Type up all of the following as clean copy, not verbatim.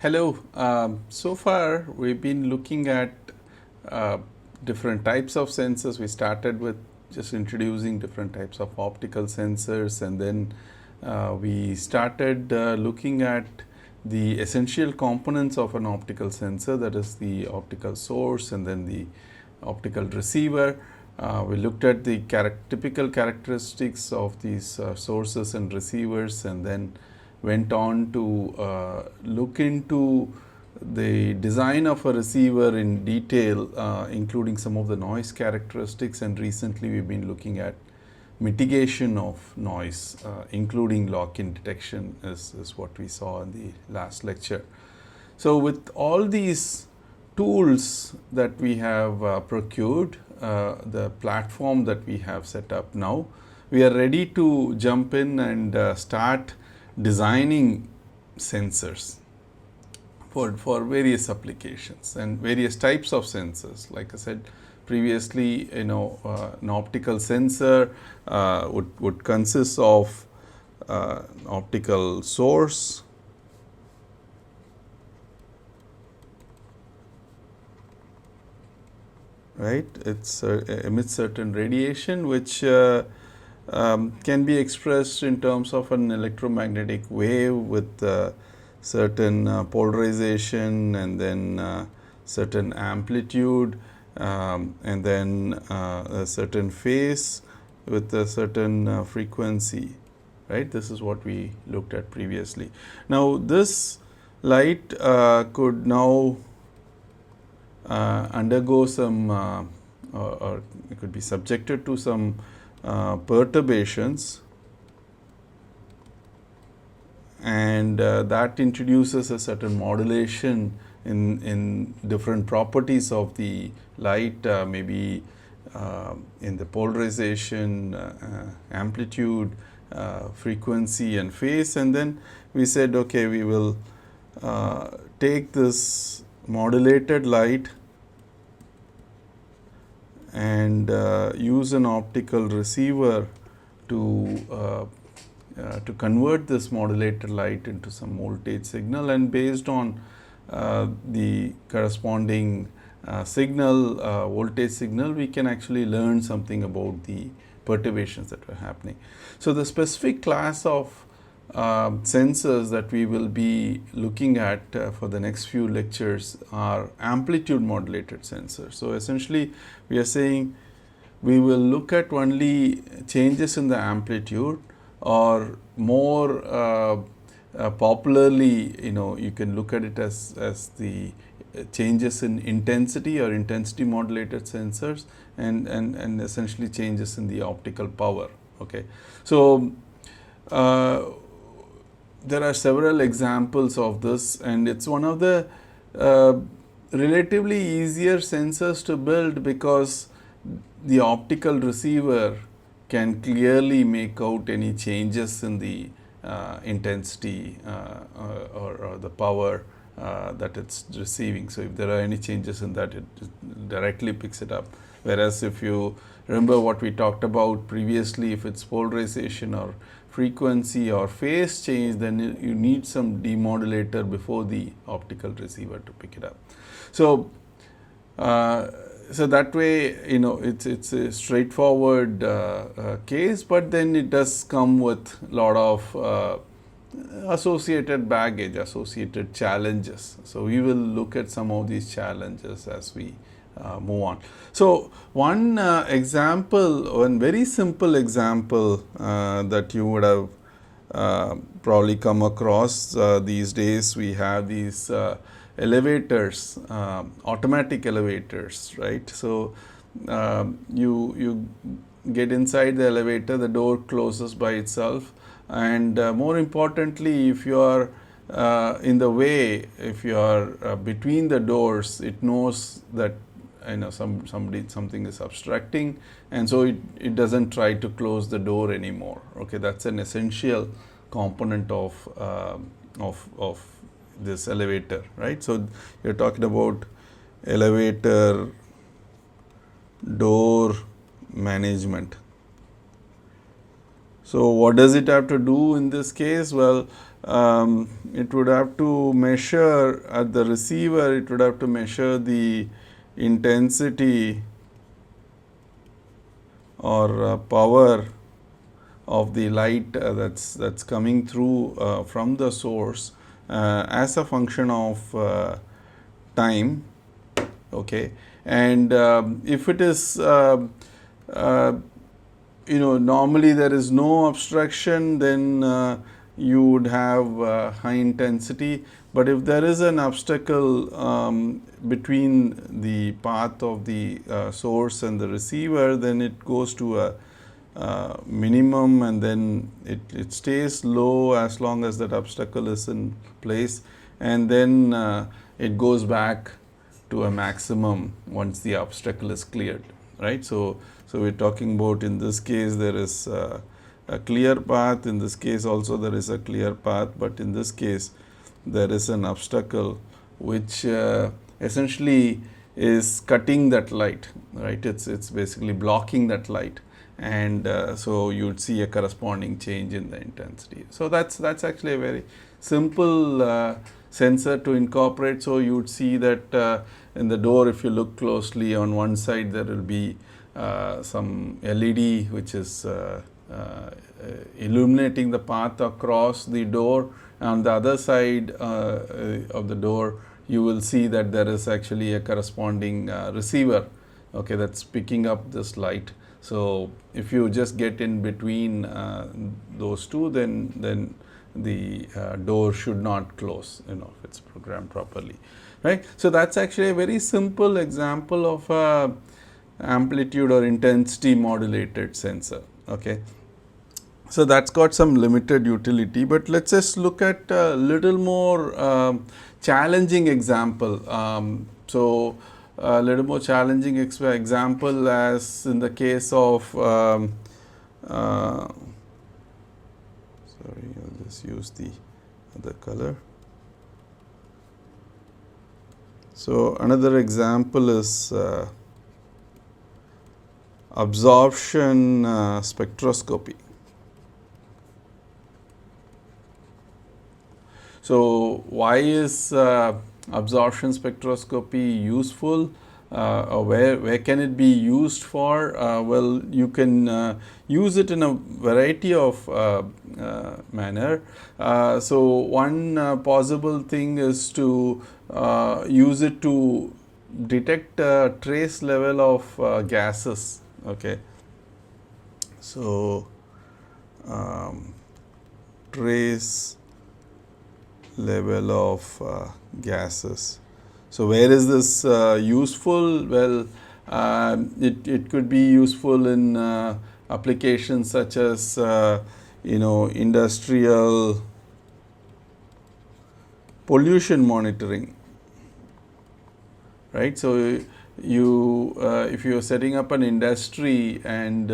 Hello. So far, we've been looking at different types of sensors. We started with just introducing different types of optical sensors, and then we started looking at the essential components of an optical sensor, that is the optical source and then the optical receiver. We looked at the typical characteristics of these sources and receivers, and then went on to look into the design of a receiver in detail, including some of the noise characteristics, and recently we've been looking at mitigation of noise, including lock-in detection is what we saw in the last lecture. So with all these tools that we have procured, the platform that we have set up now, we are ready to jump in and start designing sensors for various applications and various types of sensors. Like I said previously, an optical sensor would consist of optical source, right? It emits certain radiation which can be expressed in terms of an electromagnetic wave with certain polarization and then certain amplitude, and then a certain phase with a certain frequency, right? This is what we looked at previously. Now this light could now undergo some or it could be subjected to some perturbations, and that introduces a certain modulation in different properties of the light, maybe in the polarization, amplitude, frequency and phase. And then we said, okay, we will take this modulated light and use an optical receiver to convert this modulated light into some voltage signal, and based on the corresponding voltage signal, we can actually learn something about the perturbations that were happening. So the specific class of sensors that we will be looking at for the next few lectures are amplitude modulated sensors. So essentially we are saying we will look at only changes in the amplitude, or more popularly, you can look at it as the changes in intensity or intensity modulated sensors, and essentially changes in the optical power. Okay, so there are several examples of this, and it's one of the relatively easier sensors to build because the optical receiver can clearly make out any changes in the intensity or the power that it's receiving. So if there are any changes in that, it directly picks it up. Whereas if you remember what we talked about previously, if it's polarization or frequency or phase change, then you need some demodulator before the optical receiver to pick it up. So so that way, it's a straightforward case, but then it does come with a lot of associated baggage, associated challenges. So we will look at some of these challenges as we move on. So one very simple example that you would have probably come across these days, we have these elevators, automatic elevators, right? So you get inside the elevator, the door closes by itself, and more importantly, if you are in the way, if you are between the doors, it knows that something is obstructing, and so it doesn't try to close the door anymore. Okay, that's an essential component of this elevator, right? So you're talking about elevator door management. So what does it have to do in this case? Well, it would have to measure at the receiver, it would have to measure the intensity or power of the light that's coming through from the source as a function of time. Okay, and if it is normally there is no obstruction, then you would have high intensity. But if there is an obstacle between the path of the source and the receiver, then it goes to a minimum, and then it stays low as long as that obstacle is in place, and then it goes back to a maximum once the obstacle is cleared, right? So we're talking about, in this case there is a clear path, in this case also there is a clear path, but in this case there is an obstacle which essentially is cutting that light, right? It's basically blocking that light, and so you would see a corresponding change in the intensity. So that's actually a very simple sensor to incorporate. So you would see that in the door, if you look closely, on one side there will be some LED which is illuminating the path across the door. On the other side of the door, you will see that there is actually a corresponding receiver, okay, that's picking up this light. So if you just get in between those two, then the door should not close, if it's programmed properly, right? So that's actually a very simple example of a amplitude or intensity modulated sensor, okay. So that's got some limited utility, but let's just look at a little more challenging example. So a little more challenging example, as in the case of sorry, I'll just use the other color. So another example is absorption spectroscopy. So why is absorption spectroscopy useful? Or where can it be used for? Well, you can use it in a variety of manner. So one possible thing is to use it to detect a trace level of gases, okay. So trace level of gases. So where is this useful? Well, it could be useful in applications such as industrial pollution monitoring, right? So you if you are setting up an industry and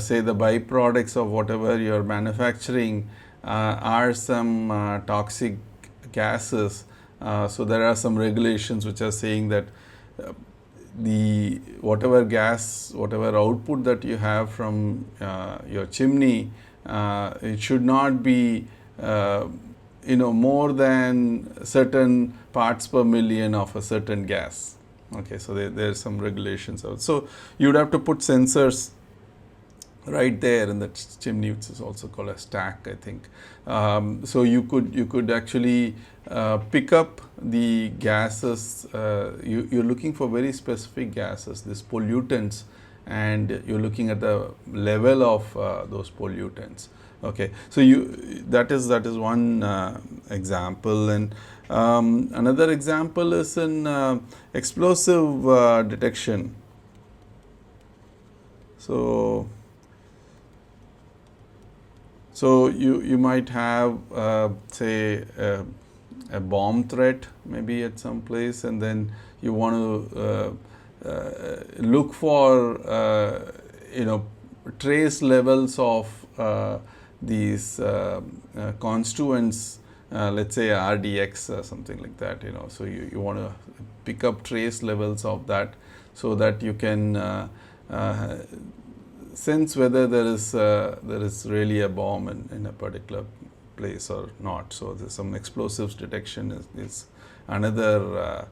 say the byproducts of whatever you are manufacturing are some toxic gases, so there are some regulations which are saying that the whatever output that you have from your chimney, it should not be more than certain parts per million of a certain gas, okay. So there are some regulations out. So you would have to put sensors right there in that chimney, which is also called a stack, I think. So you could actually pick up the gases. You're looking for very specific gases, these pollutants, and you're looking at the level of those pollutants, okay. So that is one example, and another example is in explosive detection. So you might have say a bomb threat maybe at some place, and then you want to look for trace levels of these constituents, let's say RDX or something like that, so you want to pick up trace levels of that, so that you can sense whether there is really a bomb in a particular place or not. So there's some explosives detection is another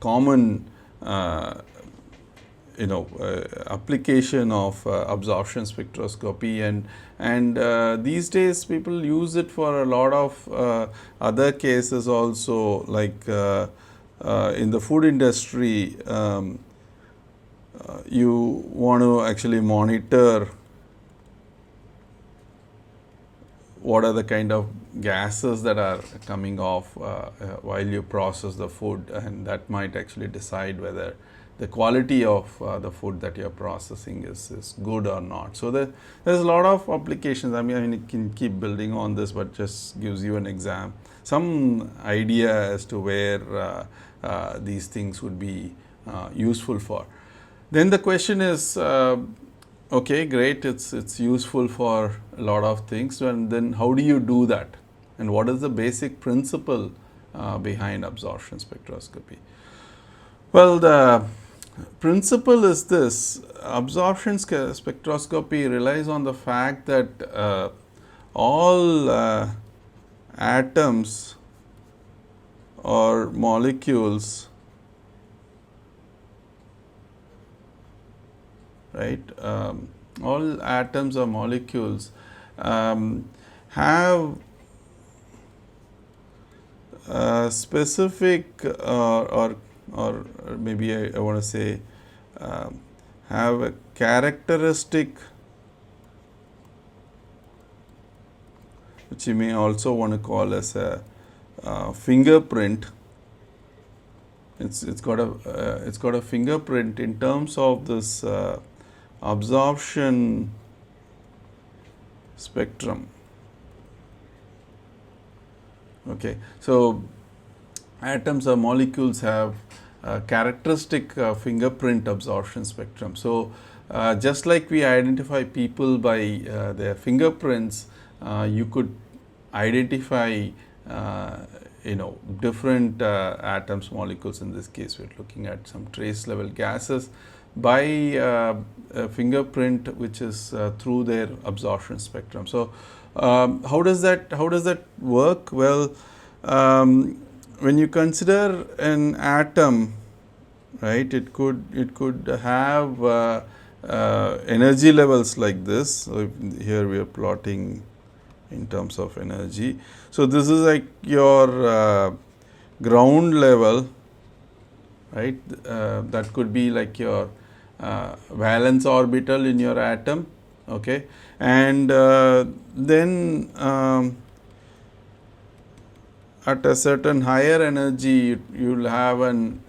common application of absorption spectroscopy, and these days people use it for a lot of other cases also, like in the food industry. You want to actually monitor what are the kind of gases that are coming off while you process the food, and that might actually decide whether the quality of the food that you are processing is good or not. So there's a lot of applications. I mean, you can keep building on this, but just gives you an exam, some idea as to where these things would be useful for. Then the question is, okay, great, it's useful for a lot of things, and then how do you do that? And what is the basic principle behind absorption spectroscopy? Well, the principle is this: absorption spectroscopy relies on the fact that all atoms or molecules, right, all atoms or molecules have specific or maybe I want to say have a characteristic, which you may also want to call as a fingerprint. It's got a fingerprint in terms of this absorption spectrum. Okay, so atoms or molecules have a characteristic fingerprint absorption spectrum. So just like we identify people by their fingerprints, you could identify different atoms, molecules. In this case, we're looking at some trace level gases by a fingerprint which is through their absorption spectrum. So how does that work? Well, when you consider an atom, right, it could have energy levels like this. So here we are plotting in terms of energy. So this is like your ground level, right? That could be like your valence orbital in your atom, okay, and then at a certain higher energy you will have an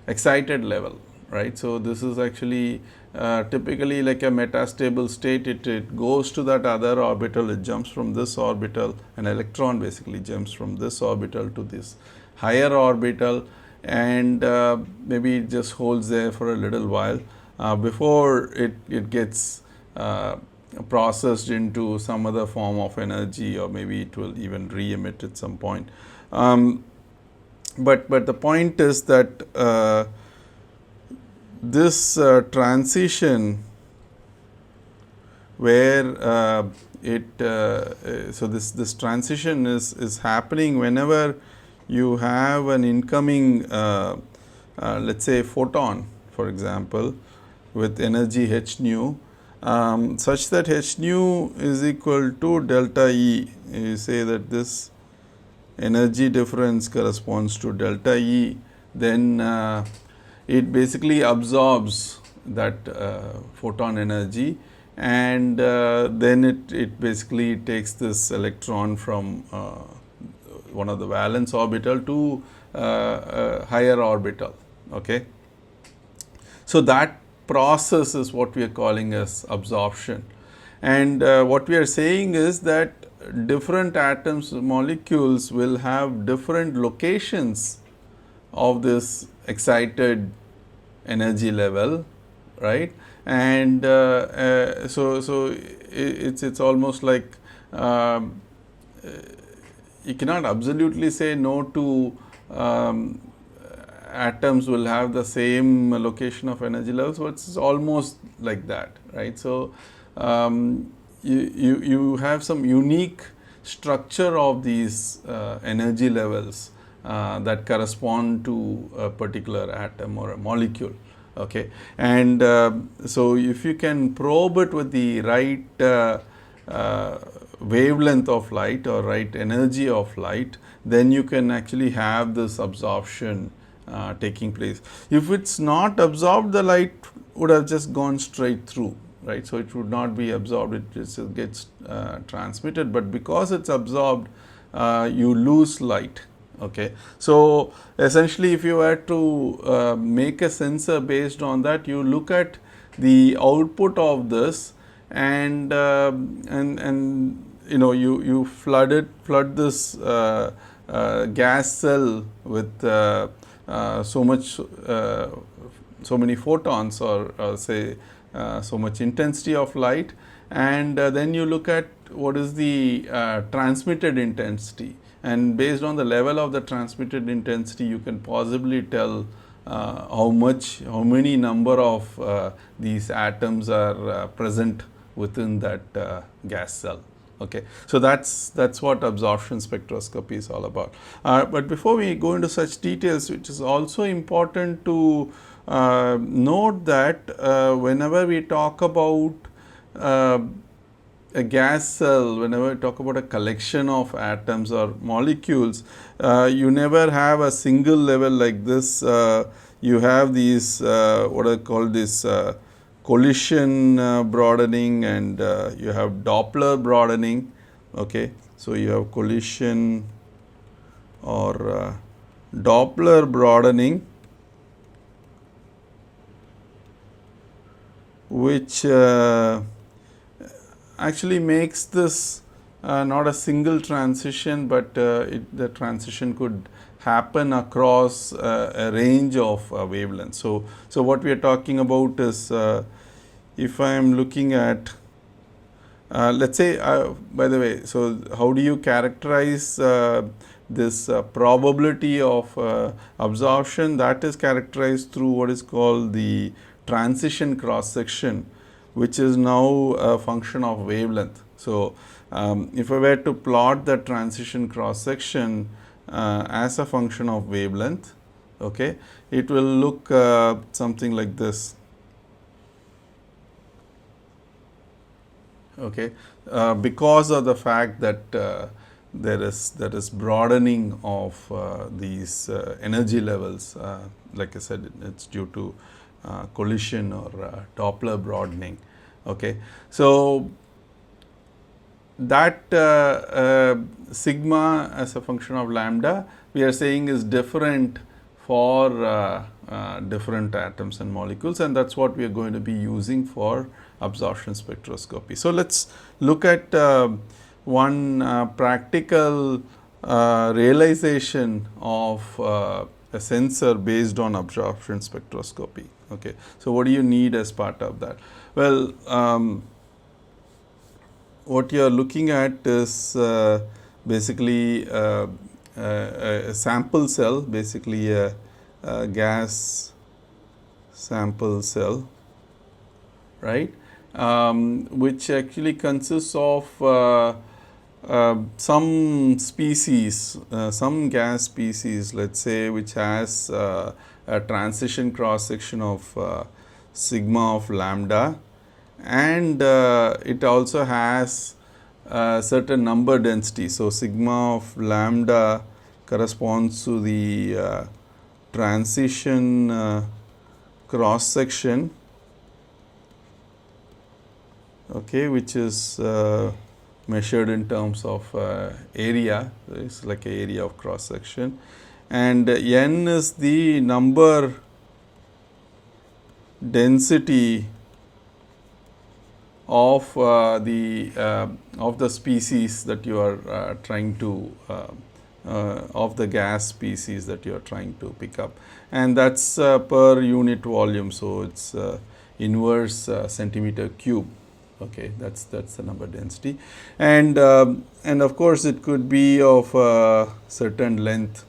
excited level, right? So this is actually typically like a metastable state. It goes to that other orbital, it jumps from this orbital, an electron basically jumps from this orbital to this higher orbital, and maybe it just holds there for a little while before it gets processed into some other form of energy, or maybe it will even re-emit at some point. But the point is that this transition where so this transition is happening whenever you have an incoming let's say photon, for example, with energy h nu, such that h nu is equal to delta E. You say that this energy difference corresponds to delta E, then it basically absorbs that photon energy, and then it basically takes this electron from one of the valence orbital to a higher orbital. Okay, so that process is what we are calling as absorption, and what we are saying is that different atoms, molecules will have different locations of this excited energy level, right? And so it's almost like you cannot absolutely say no to atoms will have the same location of energy levels, but it's almost like that, right? So you have some unique structure of these energy levels that correspond to a particular atom or a molecule. Okay, and so if you can probe it with the right wavelength of light or right energy of light, then you can actually have this absorption taking place. If it's not absorbed, the light would have just gone straight through, right? So it would not be absorbed, it just gets transmitted, but because it's absorbed, you lose light. Okay, so essentially if you were to make a sensor based on that, you look at the output of this, and you know, you flood this gas cell with so many photons, or say so much intensity of light, and then you look at what is the transmitted intensity, and based on the level of the transmitted intensity, you can possibly tell how many number of these atoms are present within that gas cell. Okay, so that's what absorption spectroscopy is all about. But before we go into such details, it is also important to note that whenever we talk about a gas cell, whenever we talk about a collection of atoms or molecules, you never have a single level like this. You have these what are called this collision broadening, and you have Doppler broadening. Okay, so you have collision or Doppler broadening, which actually makes this not a single transition, but the transition could happen across a range of wavelengths. So what we are talking about is, if I am looking at, let's say, by the way, so how do you characterize this probability of absorption? That is characterized through what is called the transition cross section, which is now a function of wavelength. So if I were to plot the transition cross section as a function of wavelength, okay, it will look something like this. Okay, because of the fact that there is broadening of these energy levels, like I said, it's due to collision or Doppler broadening. Okay, so that sigma as a function of lambda, we are saying is different for different atoms and molecules, and that's what we are going to be using for absorption spectroscopy. So let's look at one practical realization of a sensor based on absorption spectroscopy. Okay, so what do you need as part of that? Well, what you are looking at is basically a sample cell, basically a gas sample cell, right, which actually consists of some species, some gas species, let's say, which has a transition cross section of sigma of lambda, and it also has a certain number density. So sigma of lambda corresponds to the transition cross section, okay, which is measured in terms of area. It's like a area of cross section, and n is the number density of the species that you are trying to of the gas species that you are trying to pick up, and that's per unit volume. So it's inverse centimeter cube. Okay, that's the number density, and of course it could be of a certain length.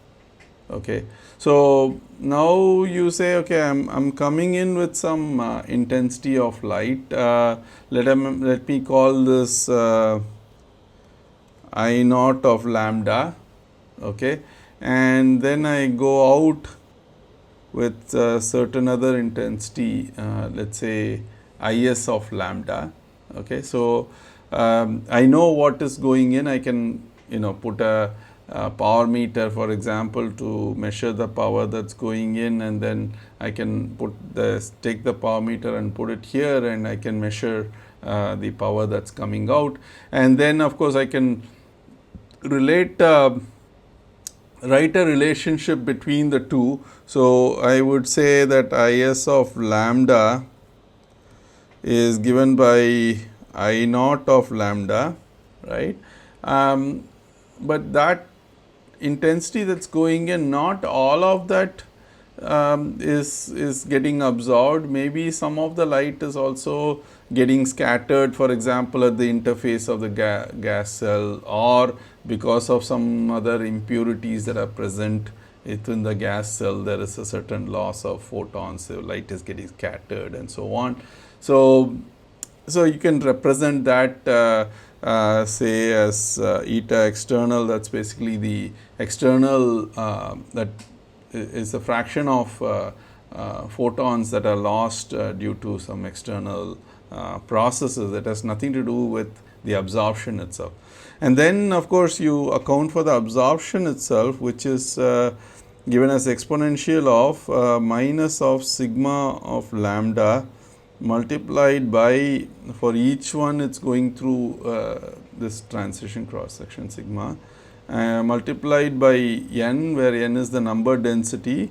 Okay, so now you say, okay, I'm coming in with some intensity of light. Let me call this I naught of lambda, okay, and then I go out with certain other intensity, let's say is of lambda, okay. So I know what is going in. I can put a power meter, for example, to measure the power that's going in, and then I can take the power meter and put it here, and I can measure the power that's coming out, and then of course I can write a relationship between the two. So I would say that is of lambda is given by I naught of lambda, right? But that intensity that's going in, not all of that is getting absorbed. Maybe some of the light is also getting scattered, for example, at the interface of the gas cell, or because of some other impurities that are present within the gas cell, there is a certain loss of photons, so light is getting scattered and so on. So you can represent that say as eta external. That's basically the external that is a fraction of photons that are lost due to some external processes that has nothing to do with the absorption itself. And then of course you account for the absorption itself, which is given as exponential of minus of sigma of lambda multiplied by, for each one it's going through this transition cross section sigma, multiplied by n, where n is the number density,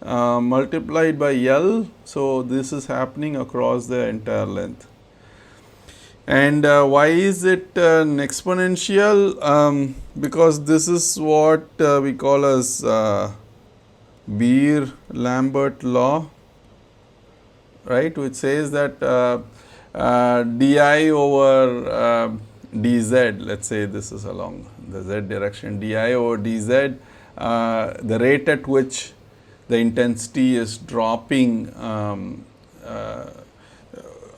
multiplied by L. So this is happening across the entire length. And why is it an exponential? Because this is what we call as Beer-Lambert Law, right, which says that di over dz, let's say this is along the z direction, di over dz, the rate at which the intensity is dropping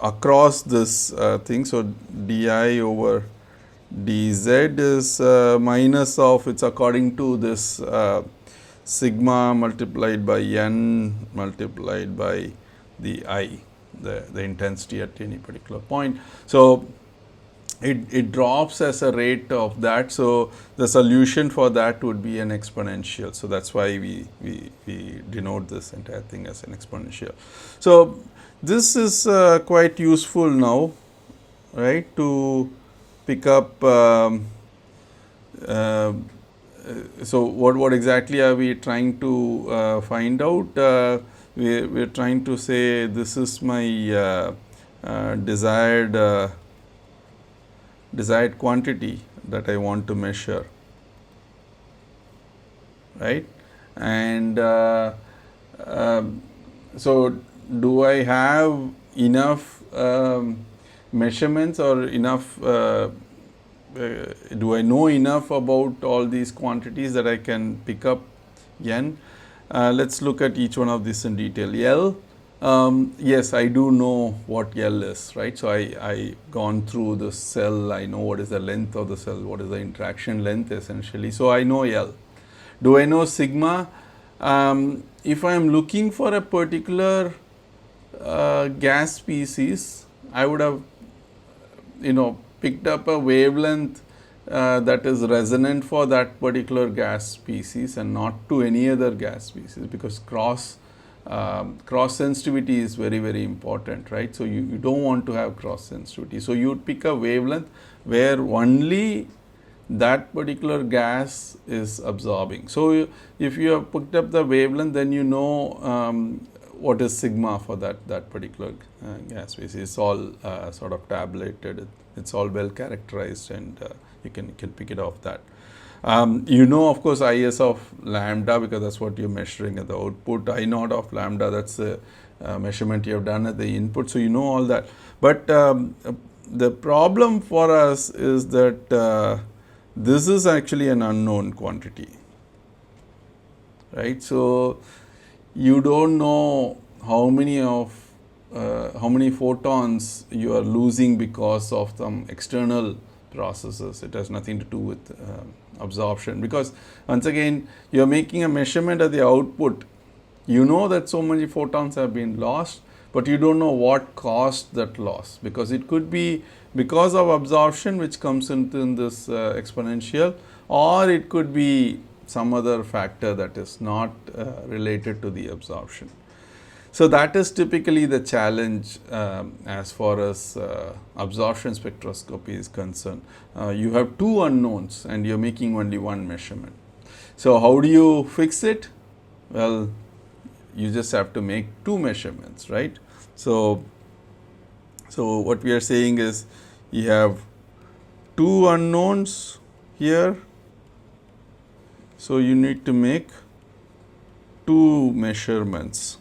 across this thing. So di over dz is minus of, it's according to this sigma multiplied by n multiplied by the I, the intensity at any particular point. So it drops as a rate of that. So the solution for that would be an exponential. So that's why we denote this entire thing as an exponential. So this is quite useful now, right, to pick up. So what exactly are we trying to find out? We're trying to say this is my desired quantity that I want to measure, right? And so do I have enough measurements, or enough do I know enough about all these quantities that I can pick up n? Let's look at each one of these in detail. L, yes, I do know what L is, right? So I gone through the cell. I know what is the length of the cell, what is the interaction length essentially. So I know L. Do I know sigma? If I am looking for a particular gas species, I would have picked up a wavelength that is resonant for that particular gas species and not to any other gas species, because cross sensitivity is very, very important, right? So you don't want to have cross sensitivity. So you would pick a wavelength where only that particular gas is absorbing. So if you have picked up the wavelength, then you know what is sigma for that particular gas species. It's all sort of tabulated. It's all well characterized, and you can pick it off that. You know, of course, is of lambda, because that's what you're measuring at the output. I naught of lambda, that's the measurement you have done at the input. So you know all that. But the problem for us is that this is actually an unknown quantity, right? So you don't know how many photons you are losing because of some external processes. It has nothing to do with absorption, because once again you are making a measurement at the output. You know that so many photons have been lost, but you don't know what caused that loss, because it could be because of absorption which comes into this exponential, or it could be some other factor that is not related to the absorption. So, that is typically the challenge as far as absorption spectroscopy is concerned. You have two unknowns and you are making only one measurement. So, how do you fix it? Well, you just have to make two measurements, right? So what we are saying is you have two unknowns here. So, you need to make two measurements,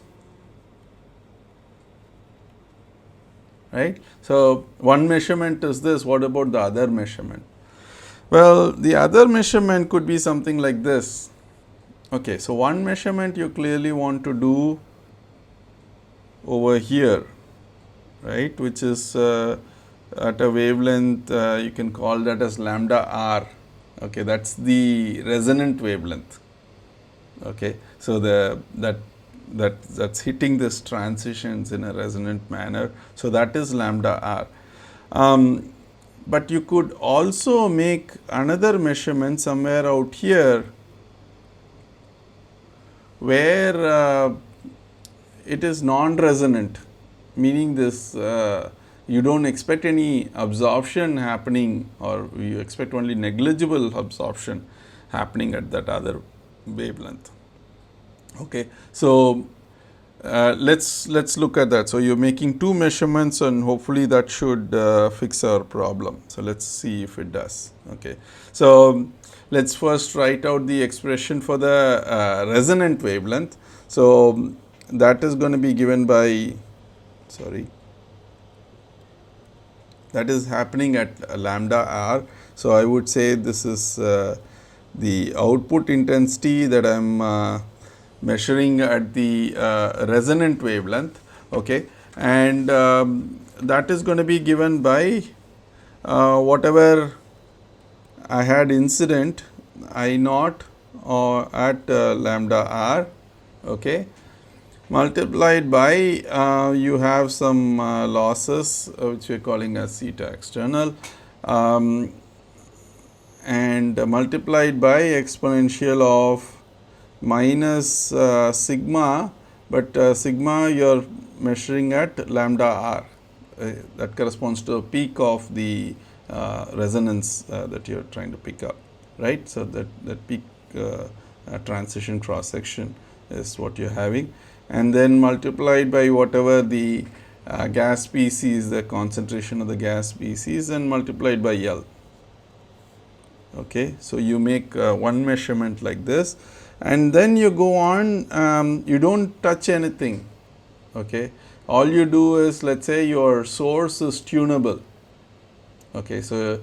right. So, one measurement is this. What about the other measurement? Well, the other measurement could be something like this. Okay, so one measurement you clearly want to do over here, right, which is at a wavelength, you can call that as lambda r. Okay, that's the resonant wavelength. Okay, so that's hitting this transitions in a resonant manner. So that is lambda r. But you could also make another measurement somewhere out here, where it is non-resonant, meaning this you don't expect any absorption happening, or you expect only negligible absorption happening at that other wavelength. Okay, so let's look at that. So you're making two measurements, and hopefully that should fix our problem. So let's see if it does. Okay, so let's first write out the expression for the resonant wavelength. So that is going to be given by, that is happening at lambda r. So I would say this is the output intensity that I am measuring at the resonant wavelength. Okay, and that is going to be given by whatever I had incident I naught at lambda r, okay, multiplied by you have some losses which we are calling as theta external, and multiplied by exponential of minus sigma, but sigma you are measuring at lambda r, that corresponds to a peak of the resonance that you are trying to pick up, right. So that peak transition cross section is what you are having, and then multiplied by whatever the gas species, the concentration of the gas species, and multiplied by L. Okay, so you make one measurement like this, and then you go on, you don't touch anything. Okay, all you do is, let's say your source is tunable. Okay, so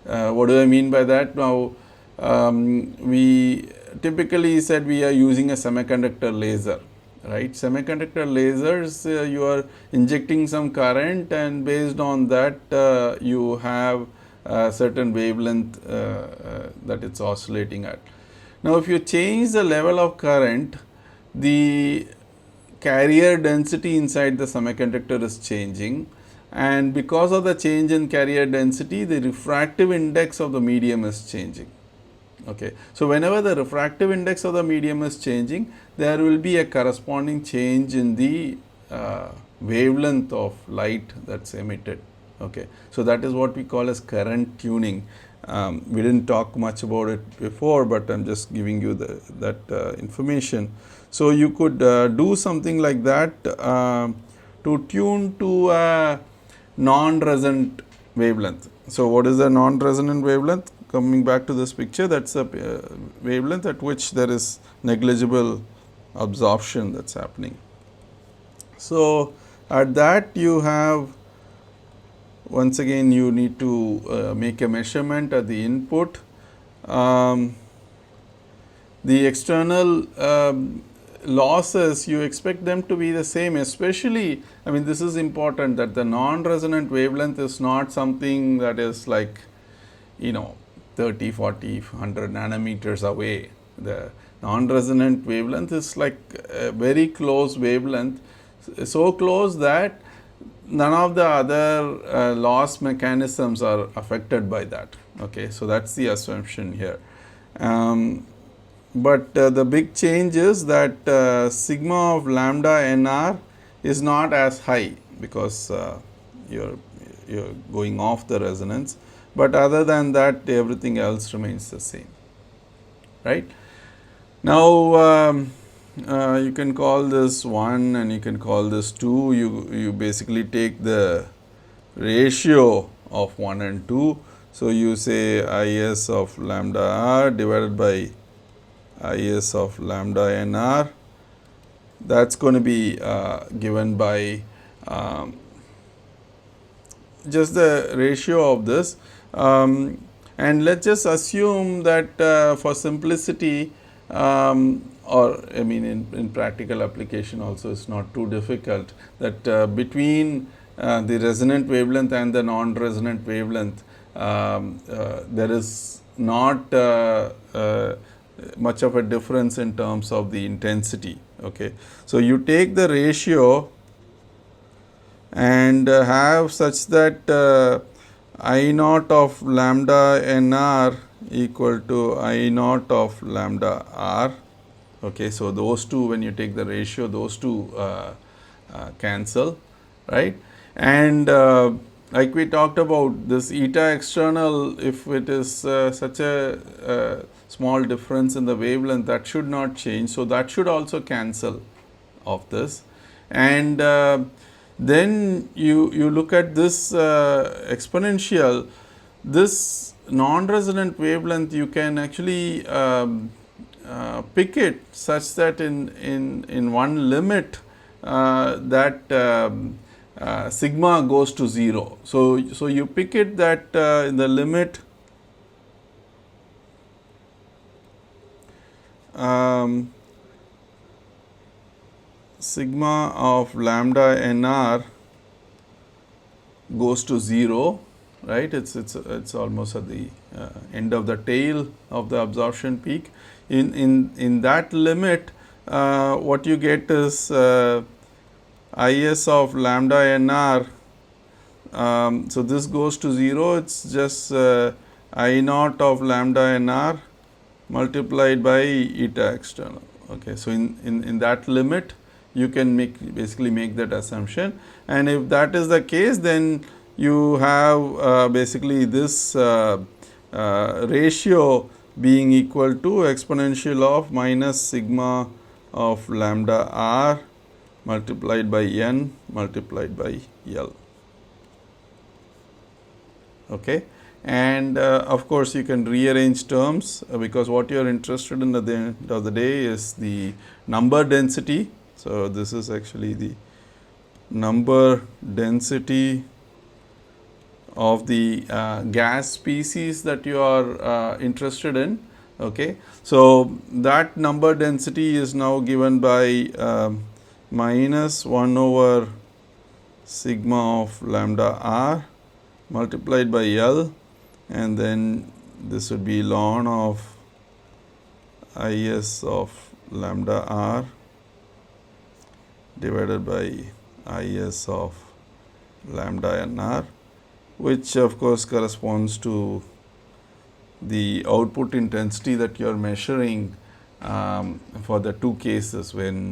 what do I mean by that? Now we typically said we are using a semiconductor laser, right. Semiconductor lasers, you are injecting some current, and based on that you have a certain wavelength that it's oscillating at. Now, if you change the level of current, the carrier density inside the semiconductor is changing, and because of the change in carrier density, the refractive index of the medium is changing. Okay. So, whenever the refractive index of the medium is changing, there will be a corresponding change in the wavelength of light that's emitted. Okay. So, that is what we call as current tuning. We didn't talk much about it before, but I am just giving you that information. So, you could do something like that to tune to a non-resonant wavelength. So, what is a non-resonant wavelength? Coming back to this picture, that's a wavelength at which there is negligible absorption that's happening. So, at that you have, once again you need to make a measurement at the input. The external losses, you expect them to be the same, especially, I mean, this is important, that the non-resonant wavelength is not something that is like 30, 40, 100 nanometers away. The non-resonant wavelength is like a very close wavelength, so close that none of the other loss mechanisms are affected by that. Okay, so that's the assumption here. But the big change is that sigma of lambda NR is not as high because you're going off the resonance, but other than that everything else remains the same, right? Now you can call this 1 and you can call this 2. You basically take the ratio of 1 and 2. So you say Is of lambda r divided by Is of lambda nr. That's going to be given by just the ratio of this. And let's just assume that for simplicity, or I mean in practical application also it's not too difficult, that between the resonant wavelength and the non-resonant wavelength there is not much of a difference in terms of the intensity. Okay, so you take the ratio and have such that I naught of lambda nr equal to I naught of lambda r. Okay, so those two, when you take the ratio, those two cancel, right? And like we talked about, this eta external, if it is such a small difference in the wavelength, that should not change. So that should also cancel of this. And then you look at this exponential, this non-resonant wavelength, you can actually pick it such that in one limit that sigma goes to 0. So you pick it that in the limit sigma of lambda nr goes to 0, right? It's almost at the end of the tail of the absorption peak. In that limit, what you get is Is of lambda nr. So this goes to 0. It's just I naught of lambda nr multiplied by eta external. Okay, so in that limit, you can basically make that assumption, and if that is the case, then you have basically this ratio being equal to exponential of minus sigma of lambda r multiplied by n multiplied by L. Okay, and of course you can rearrange terms because what you are interested in at the end of the day is the number density. So this is actually the number density of the gas species that you are interested in. Okay, so that number density is now given by minus 1 over sigma of lambda r multiplied by L, and then this would be ln of Is of lambda r divided by Is of lambda nr, which of course corresponds to the output intensity that you are measuring for the two cases when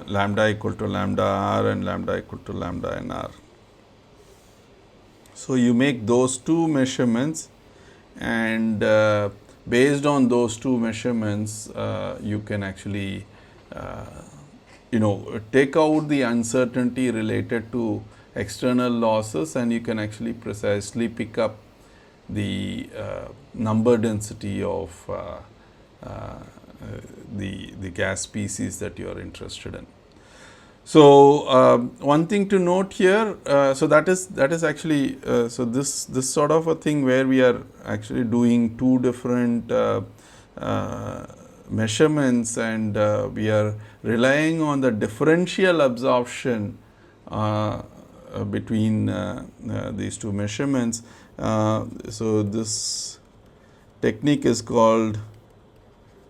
lambda equal to lambda r and lambda equal to lambda nr. So you make those two measurements, and based on those two measurements you can actually take out the uncertainty related to external losses, and you can actually precisely pick up the number density of the gas species that you are interested in. So one thing to note here, so that is actually so this sort of a thing where we are actually doing two different measurements, and we are relying on the differential absorption between these two measurements, So this technique is called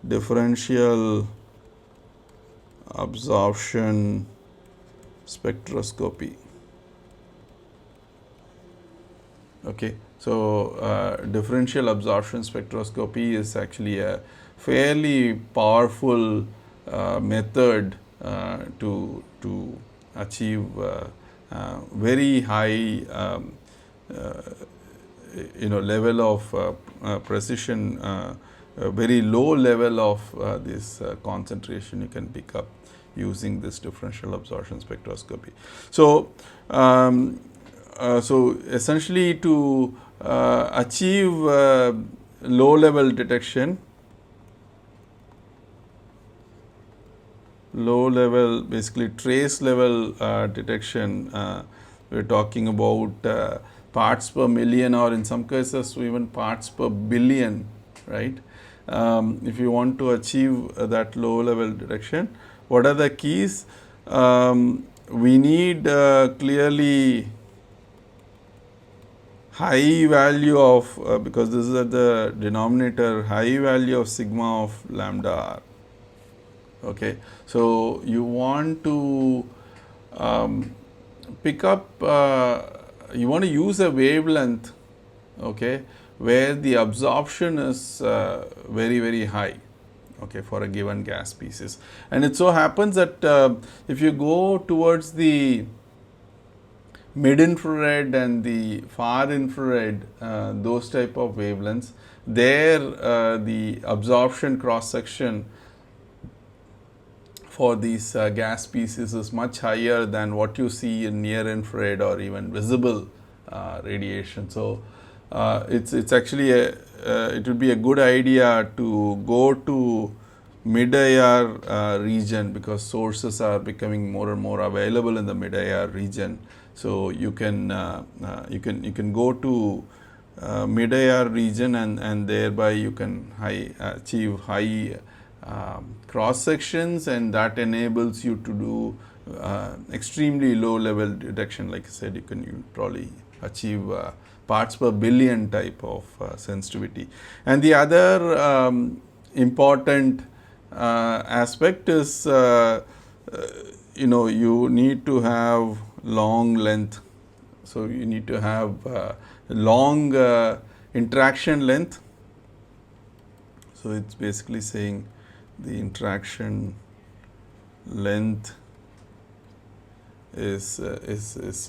differential absorption spectroscopy. Okay. So differential absorption spectroscopy is actually a fairly powerful method to achieve very high level of precision, very low level of this concentration you can pick up using this differential absorption spectroscopy. So so essentially to achieve low level detection, low level basically trace level detection, we are talking about parts per million, or in some cases even parts per billion, right? If you want to achieve that low level detection, what are the keys? We need clearly high value of, because this is at the denominator, high value of sigma of lambda r. Okay. So you want to pick up, you want to use a wavelength, okay, where the absorption is very high, okay, for a given gas species. And it so happens that if you go towards the mid infrared and the far infrared, those type of wavelengths, there the absorption cross section for these gas species is much higher than what you see in near infrared or even visible radiation. So it's actually it would be a good idea to go to mid IR region, because sources are becoming more and more available in the mid IR region. So you can go to mid IR region, and thereby you can achieve high cross sections, and that enables you to do extremely low level detection. Like I said, you probably achieve parts per billion type of sensitivity. And the other important aspect is you need to have long length. So you need to have long interaction length. So it's basically saying the interaction length is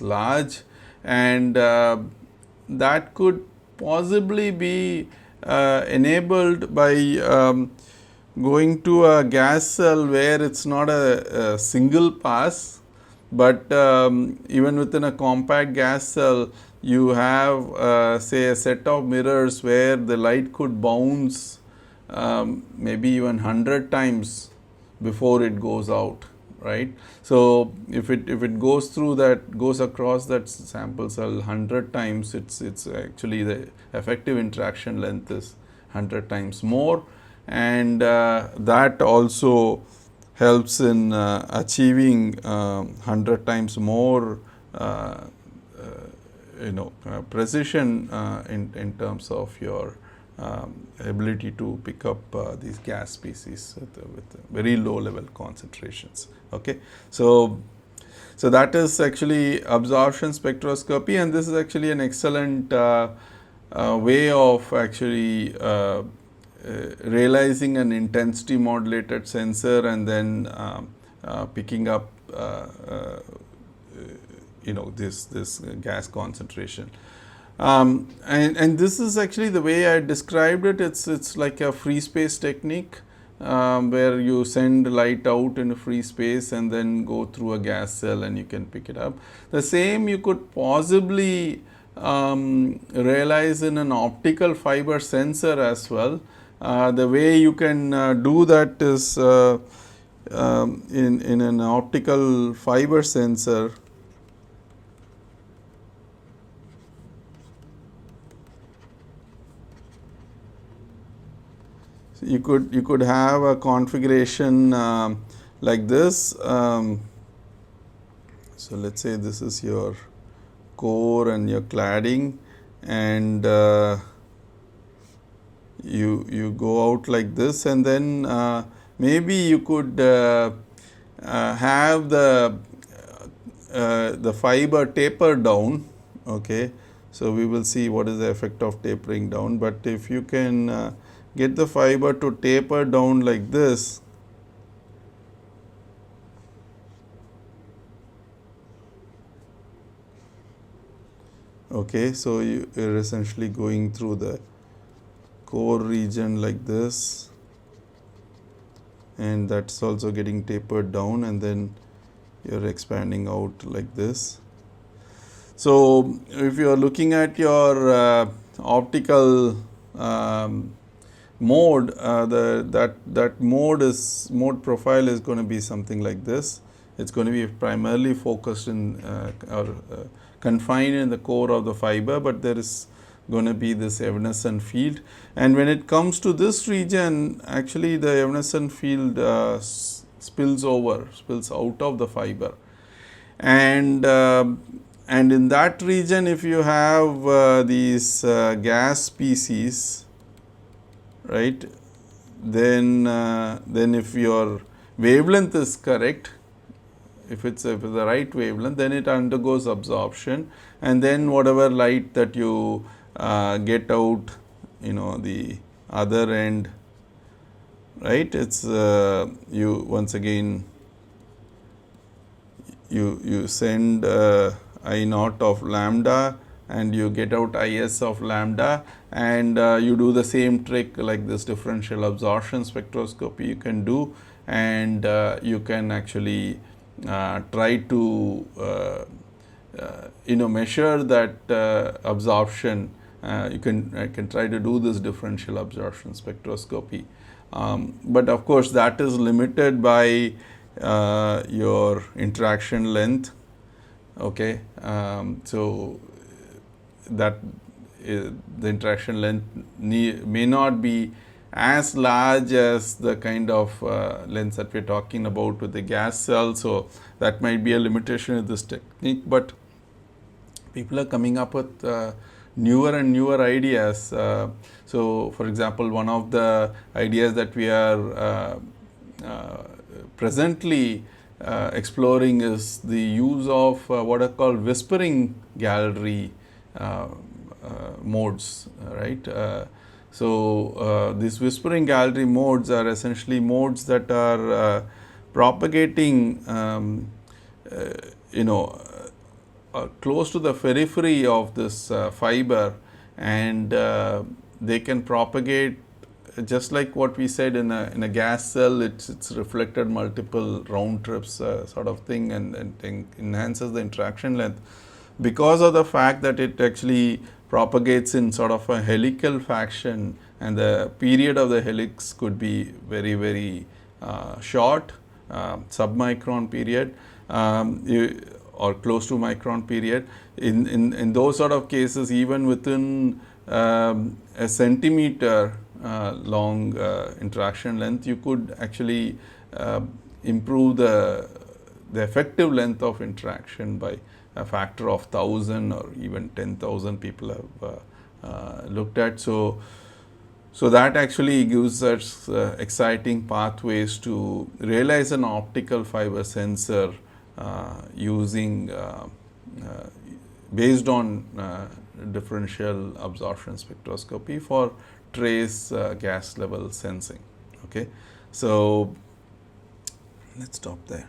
large, and that could possibly be enabled by going to a gas cell where it's not a single pass, but even within a compact gas cell you have say a set of mirrors where the light could bounce maybe even 100 times before it goes out, right? So if it goes through that, goes across that sample cell 100 times, it's actually the effective interaction length is 100 times more, and that also helps in achieving 100 times more precision in terms of your ability to pick up these gas species with very low level concentrations. Okay. So that is actually absorption spectroscopy, and this is actually an excellent way of actually realizing an intensity modulated sensor and then picking up this gas concentration. And this is actually the way I described it. It's like a free space technique where you send light out in a free space and then go through a gas cell and you can pick it up. The same you could possibly realize in an optical fiber sensor as well. The way you can do that is in an optical fiber sensor. You could have a configuration like this. So let's say this is your core and your cladding, and you go out like this, and then maybe you could have the fiber taper down. Okay. So, we will see what is the effect of tapering down, but if you can get the fiber to taper down like this, okay. So, you are essentially going through the core region like this, and that is also getting tapered down, and then you are expanding out like this. So, if you are looking at your optical mode, that mode profile is going to be something like this. It's going to be primarily focused in or confined in the core of the fiber, but there is going to be this evanescent field. And when it comes to this region, actually the evanescent field spills out of the fiber, and in that region, if you have these gas species, right, then if your wavelength is correct, if it's the right wavelength, then it undergoes absorption, and then whatever light that you get out, the other end, right, it's you once again you send I naught of lambda, and you get out IS of lambda, and you do the same trick like this differential absorption spectroscopy you can do, and you can actually try to measure that absorption. I can try to do this differential absorption spectroscopy, but of course that is limited by your interaction length. Okay, so that the interaction length may not be as large as the kind of length that we are talking about with the gas cell. So, that might be a limitation of this technique, but people are coming up with newer and newer ideas. So, for example, one of the ideas that we are presently exploring is the use of what are called whispering gallery modes, right. So, these whispering gallery modes are essentially modes that are propagating close to the periphery of this fiber, and they can propagate just like what we said in a gas cell. It's reflected multiple round trips sort of thing, and enhances the interaction length because of the fact that it actually propagates in sort of a helical fashion, and the period of the helix could be very, very short, submicron period, or close to micron period. In those sort of cases, even within a centimeter long interaction length, you could actually improve the effective length of interaction by a factor of 1,000 or even 10,000 people have looked at. So that actually gives us exciting pathways to realize an optical fiber sensor using based on differential absorption spectroscopy for trace gas level sensing. Okay, so let's stop there.